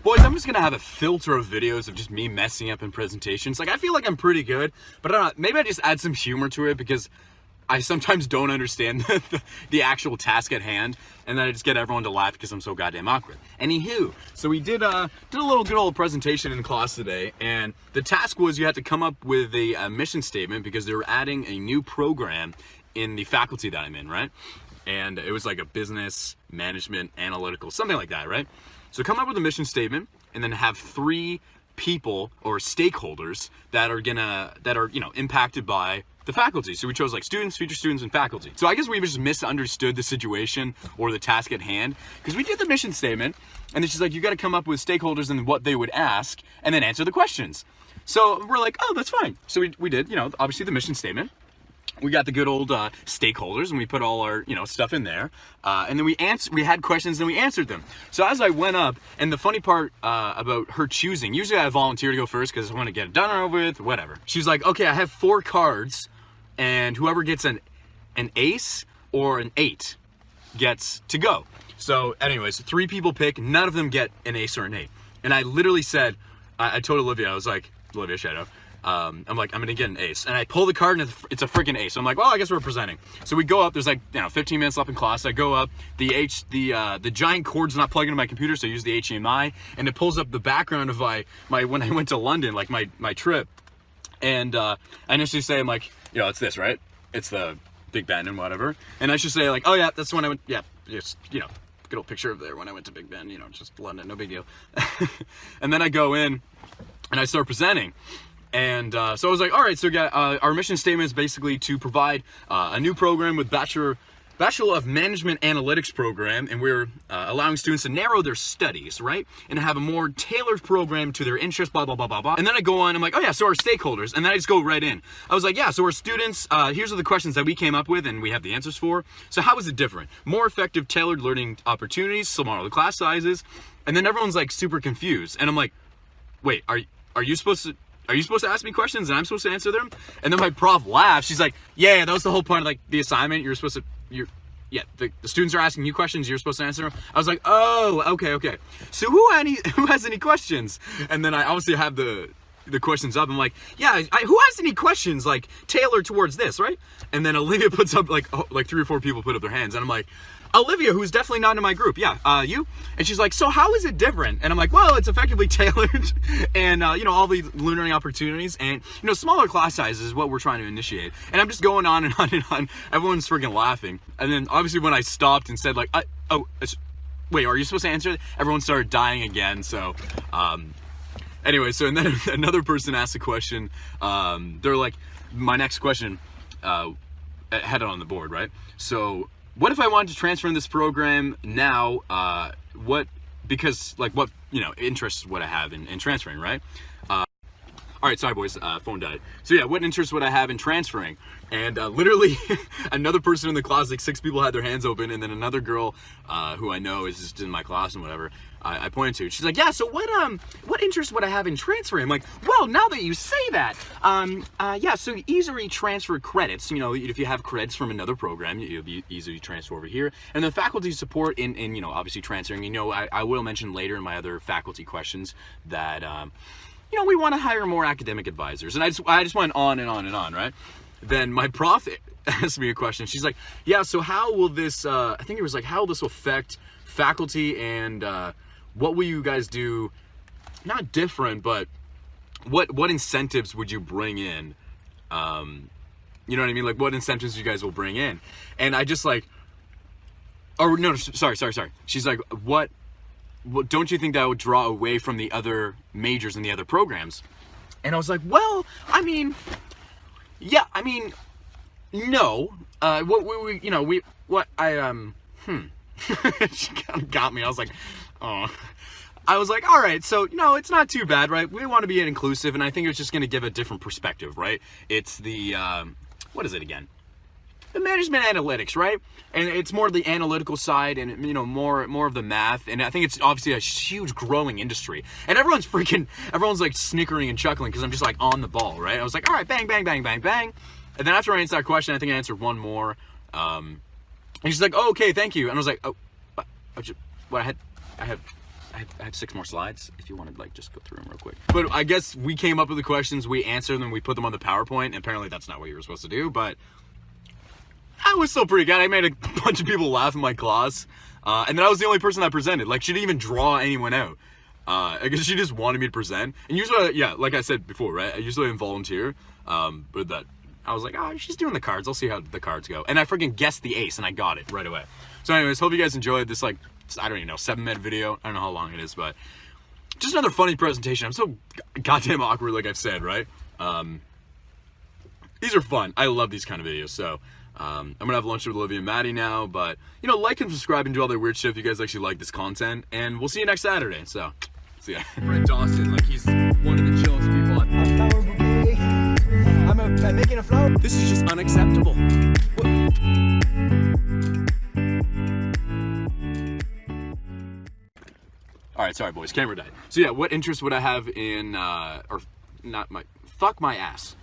Boys, I'm just gonna have a filter of videos of just me messing up in presentations. Like, I feel like I'm pretty good, but I don't know, maybe I just add some humor to it because I sometimes don't understand the actual task at hand, and then I just get everyone to laugh because I'm so goddamn awkward. Anywho, so we did a little good old presentation in class today, and the task was you had to come up with a mission statement because they were adding a new program in the faculty that I'm in, right? And it was like a business management analytical, something like that, right? So come up with a mission statement and then have 3 people or stakeholders that are impacted by the faculty. So we chose like students, future students, and faculty. So I guess we just misunderstood the situation or the task at hand because we did the mission statement and then she's like, you got to come up with stakeholders and what they would ask and then answer the questions. So we're like, oh, that's fine. So we did, obviously the mission statement. We got the good old stakeholders and we put all our stuff in there, and then we had questions and we answered them. So as I went up, and the funny part about her choosing, usually I volunteer to go first because I want to get it done over with, whatever. She's like, okay, I have 4 cards, and whoever gets an ace or an 8 gets to go. So anyways, 3 people pick, none of them get an ace or an 8. And I literally said, I told Olivia, I was like, Olivia Shadow, I'm like, I'm gonna get an ace, and I pull the card and it's a freaking ace. So I'm like, well, I guess we're presenting. So we go up, there's like 15 minutes left in class. I go up, the giant cord's not plugged into my computer, so I use the HDMI, and it pulls up the background of my when I went to London, like my trip. And I initially say, I'm like, it's this, right? It's the Big Ben and whatever. And I should say like, oh yeah, that's when I went, yeah, just good old picture of there when I went to Big Ben, just London, no big deal. And then I go in and I start presenting. And so I was like, all right, so our mission statement is basically to provide a new program with Bachelor of Management Analytics program, and we're allowing students to narrow their studies, right? And have a more tailored program to their interests, blah, blah, blah, blah, blah. And then I go on, I'm like, oh yeah, so our stakeholders, and then I just go right in. I was like, yeah, so our students, here's are the questions that we came up with and we have the answers for. So how is it different? More effective tailored learning opportunities, smaller class sizes, and then everyone's like super confused. And I'm like, wait, are you supposed to ask me questions and I'm supposed to answer them? And then my prof laughs. She's like, yeah, that was the whole point of like the assignment. You're supposed to, the students are asking you questions. You're supposed to answer them. I was like, oh, okay. So who has any questions? And then I obviously have the questions up. I'm like, yeah, who has any questions like tailored towards this, right? And then Olivia puts up like 3 or 4 people put up their hands. And I'm like, Olivia, who's definitely not in my group. Yeah, you? And she's like, so how is it different? And I'm like, well, it's effectively tailored and, all the learning opportunities and, smaller class sizes is what we're trying to initiate. And I'm just going on and on and on. Everyone's freaking laughing. And then obviously when I stopped and said like, wait, are you supposed to answer it? Everyone started dying again. So, anyway, so and then another person asked a question. They're like, my next question, had it on the board, right? So, what if I wanted to transfer in this program now? What interests would I have in transferring, right? All right, sorry boys, phone died. So yeah, what interest would I have in transferring? And literally another person in the class, like 6 people had their hands open, and then another girl who I know is just in my class and whatever, I pointed to. She's like, yeah, so what interest would I have in transferring? I'm like, well, now that you say that, yeah, so easily transfer credits. If you have credits from another program, you'll be easily transfer over here. And the faculty support in obviously transferring. I will mention later in my other faculty questions that, we want to hire more academic advisors. And I just went on and on and on, right? Then my prof asked me a question. She's like, yeah, so how will this, I think it was like, how will this affect faculty and what will you guys do, not different, but what incentives would you bring in? You know what I mean? Like what incentives you guys will bring in? And I just like, oh no, sorry. She's like, what don't you think that would draw away from the other majors and the other programs? And I was like, well, no. She kind of got me. I was like, oh. I was like, all right, so no, it's not too bad, right? We want to be inclusive, and I think it's just going to give a different perspective, right? It's the what is it again? The management analytics, right? And it's more the analytical side and, more of the math. And I think it's obviously a huge growing industry. And everyone's like snickering and chuckling because I'm just like on the ball, right? I was like, all right, bang, bang, bang, bang, bang. And then after I answered that question, I think I answered one more. And she's like, oh, okay, thank you. And I was like, what? I have I have 6 more slides if you want to like just go through them real quick. But I guess we came up with the questions, we answered them, we put them on the PowerPoint, and apparently that's not what you were supposed to do, but I was still pretty good. I made a bunch of people laugh in my class, and then I was the only person that presented. Like, she didn't even draw anyone out. I guess she just wanted me to present. And usually, yeah, like I said before, right? I usually volunteer, but that I was like, oh, she's doing the cards. I'll see how the cards go. And I freaking guessed the ace, and I got it right away. So anyways, hope you guys enjoyed this, like, I don't even know, 7-minute video. I don't know how long it is, but just another funny presentation. I'm so goddamn awkward, like I've said, right? These are fun. I love these kind of videos, so I'm gonna have lunch with Olivia and Maddie now, but, you know, like and subscribe and do all that weird shit if you guys actually like this content, and we'll see you next Saturday, so, see ya. Brent Dawson, like, he's one of the chillest people. A flower bouquet. I'm making a flower. This is just unacceptable. Alright, sorry boys, camera died. So yeah, what interest would I have in, or not my, fuck my ass.